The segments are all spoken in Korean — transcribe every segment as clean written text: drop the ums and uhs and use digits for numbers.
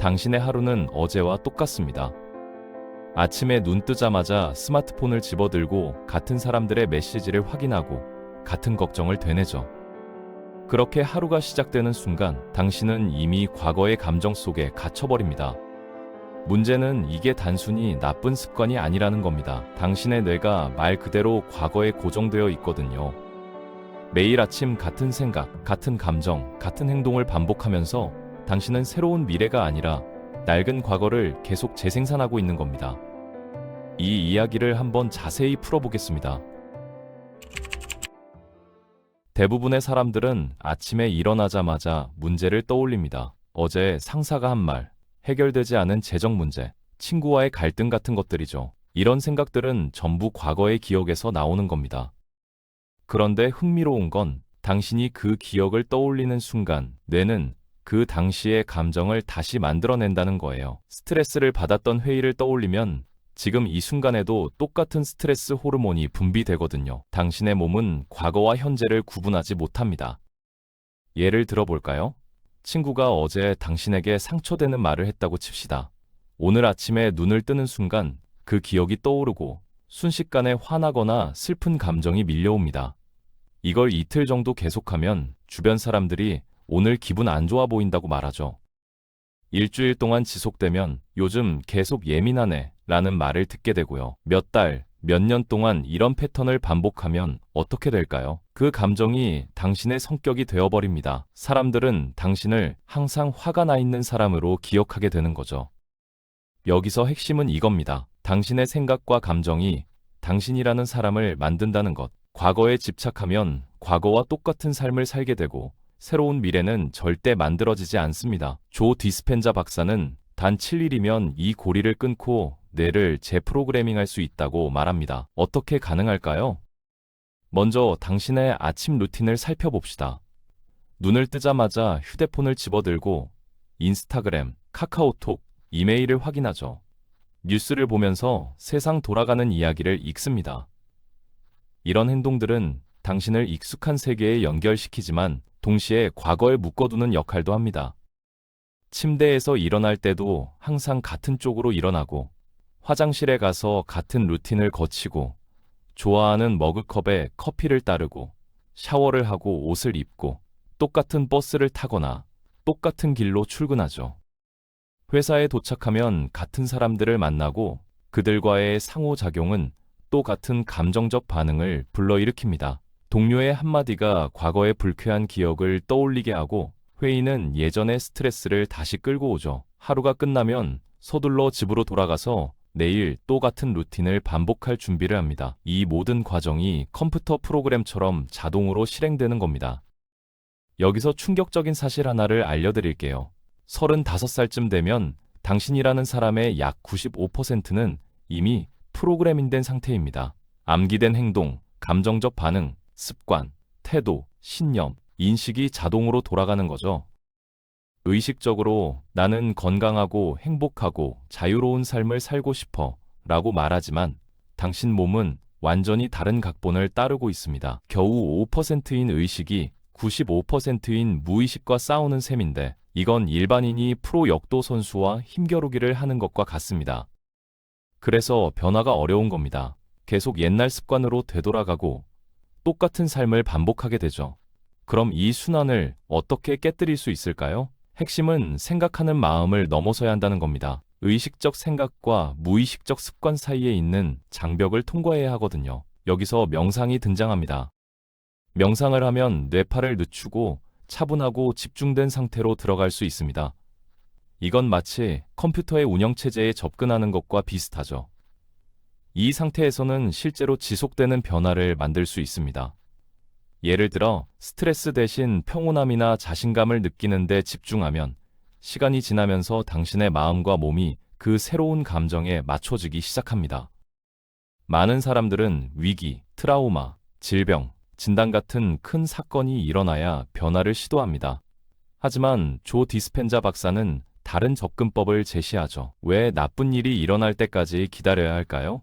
당신의 하루는 어제와 똑같습니다. 아침에 눈 뜨자마자 스마트폰을 집어들고 같은 사람들의 메시지를 확인하고 같은 걱정을 되뇌죠. 그렇게 하루가 시작되는 순간 당신은 이미 과거의 감정 속에 갇혀버립니다. 문제는 이게 단순히 나쁜 습관이 아니라는 겁니다. 당신의 뇌가 말 그대로 과거에 고정되어 있거든요. 매일 아침 같은 생각, 같은 감정, 같은 행동을 반복하면서 당신은 새로운 미래가 아니라 낡은 과거를 계속 재생산하고 있는 겁니다. 이 이야기를 한번 자세히 풀어보겠습니다. 대부분의 사람들은 아침에 일어나자마자 문제를 떠올립니다. 어제 상사가 한 말, 해결되지 않은 재정 문제, 친구와의 갈등 같은 것들이죠. 이런 생각들은 전부 과거의 기억에서 나오는 겁니다. 그런데 흥미로운 건 당신이 그 기억을 떠올리는 순간 뇌는 그 당시의 감정을 다시 만들어낸다는 거예요. 스트레스를 받았던 회의를 떠올리면 지금 이 순간에도 똑같은 스트레스 호르몬이 분비되거든요. 당신의 몸은 과거와 현재를 구분하지 못합니다. 예를 들어볼까요? 친구가 어제 당신에게 상처되는 말을 했다고 칩시다. 오늘 아침에 눈을 뜨는 순간 그 기억이 떠오르고 순식간에 화나거나 슬픈 감정이 밀려옵니다. 이걸 이틀 정도 계속하면 주변 사람들이 오늘 기분 안 좋아 보인다고 말하죠. 일주일 동안 지속되면 요즘 계속 예민하네 라는 말을 듣게 되고요. 몇 달, 몇 년 동안 이런 패턴을 반복하면 어떻게 될까요? 그 감정이 당신의 성격이 되어버립니다. 사람들은 당신을 항상 화가 나 있는 사람으로 기억하게 되는 거죠. 여기서 핵심은 이겁니다. 당신의 생각과 감정이 당신이라는 사람을 만든다는 것. 과거에 집착하면 과거와 똑같은 삶을 살게 되고 새로운 미래는 절대 만들어지지 않습니다. 조 디스펜자 박사는 단 7일이면 이 고리를 끊고 뇌를 재프로그래밍할 수 있다고 말합니다. 어떻게 가능할까요? 먼저 당신의 아침 루틴을 살펴봅시다. 눈을 뜨자마자 휴대폰을 집어들고 인스타그램, 카카오톡, 이메일을 확인하죠. 뉴스를 보면서 세상 돌아가는 이야기를 읽습니다. 이런 행동들은 당신을 익숙한 세계에 연결시키지만 동시에 과거에 묶어두는 역할도 합니다. 침대에서 일어날 때도 항상 같은 쪽으로 일어나고 화장실에 가서 같은 루틴을 거치고 좋아하는 머그컵에 커피를 따르고 샤워를 하고 옷을 입고 똑같은 버스를 타거나 똑같은 길로 출근하죠. 회사에 도착하면 같은 사람들을 만나고 그들과의 상호작용은 또 같은 감정적 반응을 불러일으킵니다. 동료의 한마디가 과거의 불쾌한 기억을 떠올리게 하고 회의는 예전의 스트레스를 다시 끌고 오죠. 하루가 끝나면 서둘러 집으로 돌아가서 내일 또 같은 루틴을 반복할 준비를 합니다. 이 모든 과정이 컴퓨터 프로그램처럼 자동으로 실행되는 겁니다. 여기서 충격적인 사실 하나를 알려드릴게요. 35살쯤 되면 당신이라는 사람의 약 95%는 이미 프로그래밍된 상태입니다. 암기된 행동, 감정적 반응, 습관, 태도, 신념, 인식이 자동으로 돌아가는 거죠. 의식적으로 나는 건강하고 행복하고 자유로운 삶을 살고 싶어 라고 말하지만 당신 몸은 완전히 다른 각본을 따르고 있습니다. 겨우 5%인 의식이 95%인 무의식과 싸우는 셈인데 이건 일반인이 프로 역도 선수와 힘겨루기를 하는 것과 같습니다. 그래서 변화가 어려운 겁니다. 계속 옛날 습관으로 되돌아가고 똑같은 삶을 반복하게 되죠. 그럼 이 순환을 어떻게 깨뜨릴 수 있을까요? 핵심은 생각하는 마음을 넘어서야 한다는 겁니다. 의식적 생각과 무의식적 습관 사이에 있는 장벽을 통과해야 하거든요. 여기서 명상이 등장합니다. 명상을 하면 뇌파를 늦추고 차분하고 집중된 상태로 들어갈 수 있습니다. 이건 마치 컴퓨터의 운영체제에 접근하는 것과 비슷하죠. 이 상태에서는 실제로 지속되는 변화를 만들 수 있습니다. 예를 들어 스트레스 대신 평온함이나 자신감을 느끼는 데 집중하면 시간이 지나면서 당신의 마음과 몸이 그 새로운 감정에 맞춰지기 시작합니다. 많은 사람들은 위기, 트라우마, 질병, 진단 같은 큰 사건이 일어나야 변화를 시도합니다. 하지만 조 디스펜자 박사는 다른 접근법을 제시하죠. 왜 나쁜 일이 일어날 때까지 기다려야 할까요?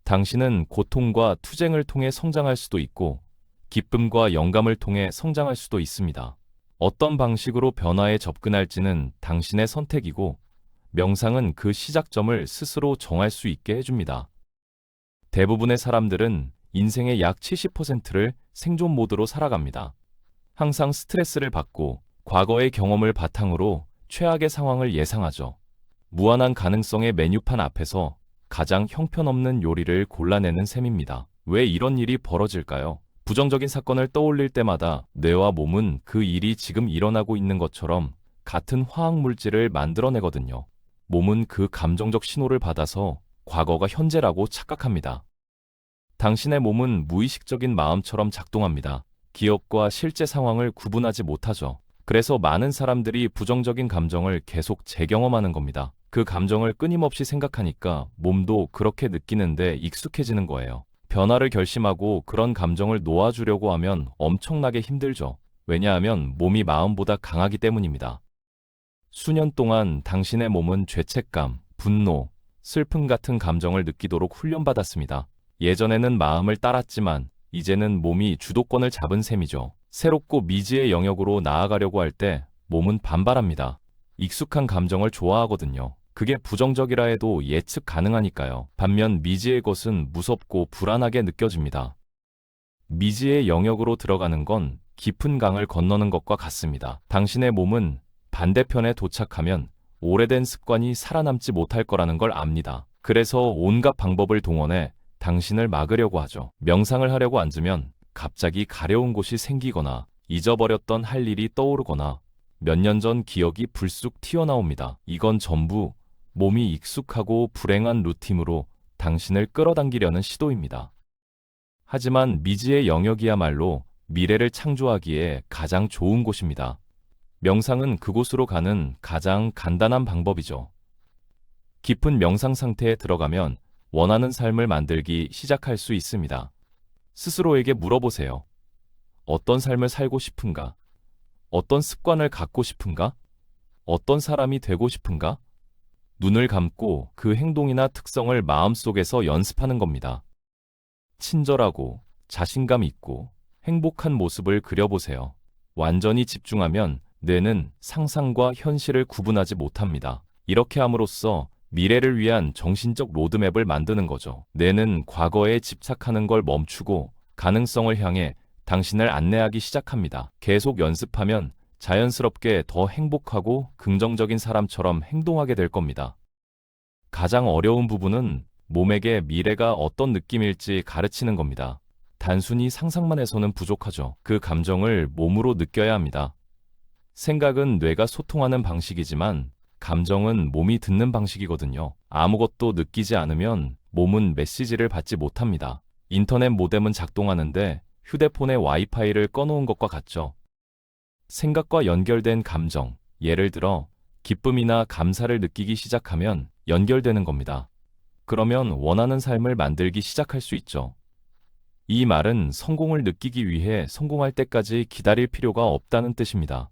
당신은 고통과 투쟁을 통해 성장할 수도 있고 기쁨과 영감을 통해 성장할 수도 있습니다. 어떤 방식으로 변화에 접근할지는 당신의 선택이고, 명상은 그 시작점을 스스로 정할 수 있게 해줍니다. 대부분의 사람들은 인생의 약 70%를 생존 모드로 살아갑니다. 항상 스트레스를 받고 과거의 경험을 바탕으로 최악의 상황을 예상하죠. 무한한 가능성의 메뉴판 앞에서 가장 형편없는 요리를 골라내는 셈입니다. 왜 이런 일이 벌어질까요? 부정적인 사건을 떠올릴 때마다 뇌와 몸은 그 일이 지금 일어나고 있는 것처럼 같은 화학 물질을 만들어내거든요. 몸은 그 감정적 신호를 받아서 과거가 현재라고 착각합니다. 당신의 몸은 무의식적인 마음처럼 작동합니다. 기억과 실제 상황을 구분하지 못하죠. 그래서 많은 사람들이 부정적인 감정을 계속 재경험하는 겁니다. 그 감정을 끊임없이 생각하니까 몸도 그렇게 느끼는데 익숙해지는 거예요. 변화를 결심하고 그런 감정을 놓아주려고 하면 엄청나게 힘들죠. 왜냐하면 몸이 마음보다 강하기 때문입니다. 수년 동안 당신의 몸은 죄책감, 분노, 슬픔 같은 감정을 느끼도록 훈련받았습니다. 예전에는 마음을 따랐지만 이제는 몸이 주도권을 잡은 셈이죠. 새롭고 미지의 영역으로 나아가려고 할 때 몸은 반발합니다. 익숙한 감정을 좋아하거든요. 그게 부정적이라 해도 예측 가능하니까요. 반면 미지의 것은 무섭고 불안하게 느껴집니다. 미지의 영역으로 들어가는 건 깊은 강을 건너는 것과 같습니다. 당신의 몸은 반대편에 도착하면 오래된 습관이 살아남지 못할 거라는 걸 압니다. 그래서 온갖 방법을 동원해 당신을 막으려고 하죠. 명상을 하려고 앉으면 갑자기 가려운 곳이 생기거나 잊어버렸던 할 일이 떠오르거나 몇 년 전 기억이 불쑥 튀어나옵니다. 이건 전부 몸이 익숙하고 불행한 루틴으로 당신을 끌어당기려는 시도입니다. 하지만 미지의 영역이야말로 미래를 창조하기에 가장 좋은 곳입니다. 명상은 그곳으로 가는 가장 간단한 방법이죠. 깊은 명상 상태에 들어가면 원하는 삶을 만들기 시작할 수 있습니다. 스스로에게 물어보세요. 어떤 삶을 살고 싶은가? 어떤 습관을 갖고 싶은가? 어떤 사람이 되고 싶은가? 눈을 감고 그 행동이나 특성을 마음속에서 연습하는 겁니다. 친절하고 자신감 있고 행복한 모습을 그려보세요. 완전히 집중하면 뇌는 상상과 현실을 구분하지 못합니다. 이렇게 함으로써 미래를 위한 정신적 로드맵을 만드는 거죠. 뇌는 과거에 집착하는 걸 멈추고 가능성을 향해 당신을 안내하기 시작합니다. 계속 연습하면 자연스럽게 더 행복하고 긍정적인 사람처럼 행동하게 될 겁니다. 가장 어려운 부분은 몸에게 미래가 어떤 느낌일지 가르치는 겁니다. 단순히 상상만 해서는 부족하죠. 그 감정을 몸으로 느껴야 합니다. 생각은 뇌가 소통하는 방식이지만 감정은 몸이 듣는 방식이거든요. 아무것도 느끼지 않으면 몸은 메시지를 받지 못합니다. 인터넷 모뎀은 작동하는데 휴대폰의 와이파이를 꺼놓은 것과 같죠. 생각과 연결된 감정, 예를 들어 기쁨이나 감사를 느끼기 시작하면 연결되는 겁니다. 그러면 원하는 삶을 만들기 시작할 수 있죠. 이 말은 성공을 느끼기 위해 성공할 때까지 기다릴 필요가 없다는 뜻입니다.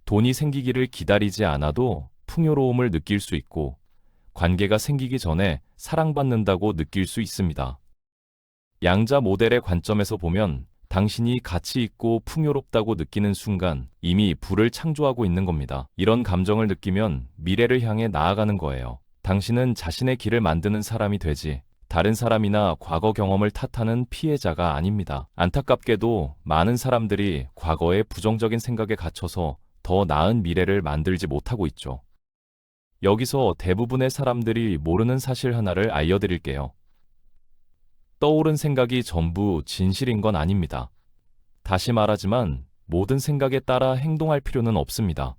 돈이 생기기를 기다리지 않아도 풍요로움을 느낄 수 있고 관계가 생기기 전에 사랑받는다고 느낄 수 있습니다. 양자 모델의 관점에서 보면 당신이 가치 있고 풍요롭다고 느끼는 순간 이미 부를 창조하고 있는 겁니다. 이런 감정을 느끼면 미래를 향해 나아가는 거예요. 당신은 자신의 길을 만드는 사람이 되지 다른 사람이나 과거 경험을 탓하는 피해자가 아닙니다. 안타깝게도 많은 사람들이 과거의 부정적인 생각에 갇혀서 더 나은 미래를 만들지 못하고 있죠. 여기서 대부분의 사람들이 모르는 사실 하나를 알려드릴게요. 떠오른 생각이 전부 진실인 건 아닙니다. 다시 말하지만 모든 생각에 따라 행동할 필요는 없습니다.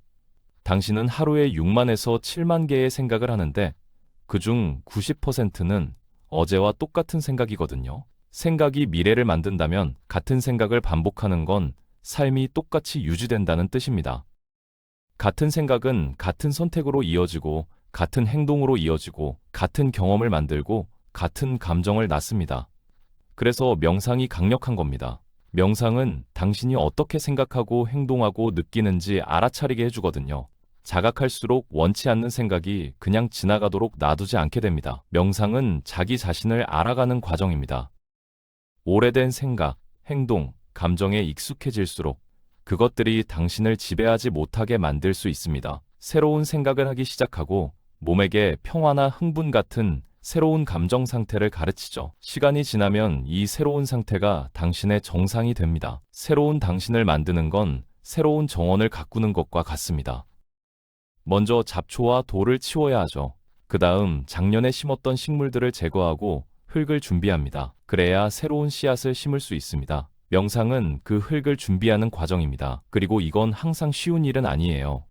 당신은 하루에 6만에서 7만 개의 생각을 하는데 그중 90%는 어제와 똑같은 생각이거든요. 생각이 미래를 만든다면 같은 생각을 반복하는 건 삶이 똑같이 유지된다는 뜻입니다. 같은 생각은 같은 선택으로 이어지고 같은 행동으로 이어지고 같은 경험을 만들고 같은 감정을 낳습니다. 그래서 명상이 강력한 겁니다. 명상은 당신이 어떻게 생각하고 행동하고 느끼는지 알아차리게 해주거든요. 자각할수록 원치 않는 생각이 그냥 지나가도록 놔두지 않게 됩니다. 명상은 자기 자신을 알아가는 과정입니다. 오래된 생각, 행동, 감정에 익숙해질수록 그것들이 당신을 지배하지 못하게 만들 수 있습니다. 새로운 생각을 하기 시작하고 몸에게 평화나 흥분 같은 새로운 감정 상태를 가르치죠. 시간이 지나면 이 새로운 상태가 당신의 정상이 됩니다. 새로운 당신을 만드는 건 새로운 정원을 가꾸는 것과 같습니다. 먼저 잡초와 돌을 치워야 하죠. 그 다음 작년에 심었던 식물들을 제거하고 흙을 준비합니다. 그래야 새로운 씨앗을 심을 수 있습니다. 명상은 그 흙을 준비하는 과정입니다. 그리고 이건 항상 쉬운 일은 아니에요.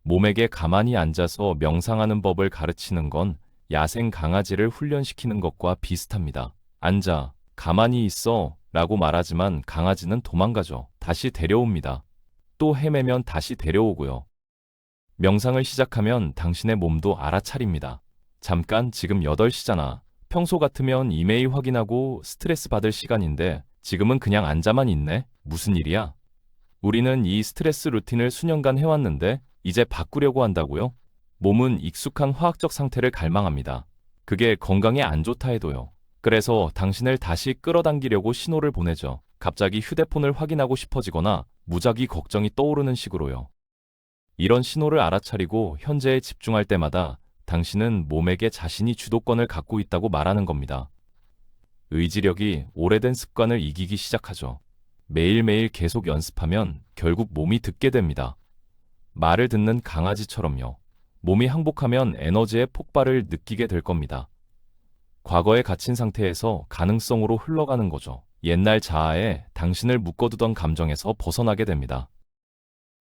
몸에게 가만히 앉아서 명상하는 법을 가르치는 건 야생 강아지를 훈련시키는 것과 비슷합니다. 앉아, 가만히 있어 라고 말하지만 강아지는 도망가죠. 다시 데려옵니다. 또 헤매면 다시 데려오고요. 명상을 시작하면 당신의 몸도 알아차립니다. 잠깐, 지금 8시잖아. 평소 같으면 이메일 확인하고 스트레스 받을 시간인데 지금은 그냥 앉아만 있네? 무슨 일이야? 우리는 이 스트레스 루틴을 수년간 해왔는데 이제 바꾸려고 한다고요? 몸은 익숙한 화학적 상태를 갈망합니다. 그게 건강에 안 좋다 해도요. 그래서 당신을 다시 끌어당기려고 신호를 보내죠. 갑자기 휴대폰을 확인하고 싶어지거나 무작위 걱정이 떠오르는 식으로요. 이런 신호를 알아차리고 현재에 집중할 때마다 당신은 몸에게 자신이 주도권을 갖고 있다고 말하는 겁니다. 의지력이 오래된 습관을 이기기 시작하죠. 매일매일 계속 연습하면 결국 몸이 듣게 됩니다. 말을 듣는 강아지처럼요. 몸이 항복하면 에너지의 폭발을 느끼게 될 겁니다. 과거에 갇힌 상태에서 가능성으로 흘러가는 거죠. 옛날 자아에 당신을 묶어두던 감정에서 벗어나게 됩니다.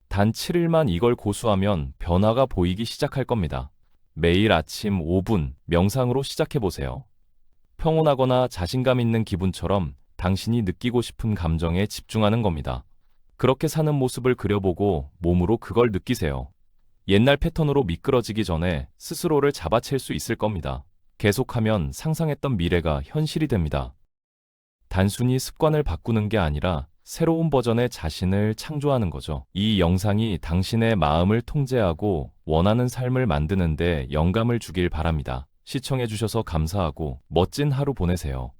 단 7일만 이걸 고수하면 변화가 보이기 시작할 겁니다. 매일 아침 5분 명상으로 시작해보세요. 평온하거나 자신감 있는 기분처럼 당신이 느끼고 싶은 감정에 집중하는 겁니다. 그렇게 사는 모습을 그려보고 몸으로 그걸 느끼세요. 옛날 패턴으로 미끄러지기 전에 스스로를 잡아챌 수 있을 겁니다. 계속하면 상상했던 미래가 현실이 됩니다. 단순히 습관을 바꾸는 게 아니라 새로운 버전의 자신을 창조하는 거죠. 이 영상이 당신의 마음을 통제하고 원하는 삶을 만드는 데 영감을 주길 바랍니다. 시청해주셔서 감사하고 멋진 하루 보내세요.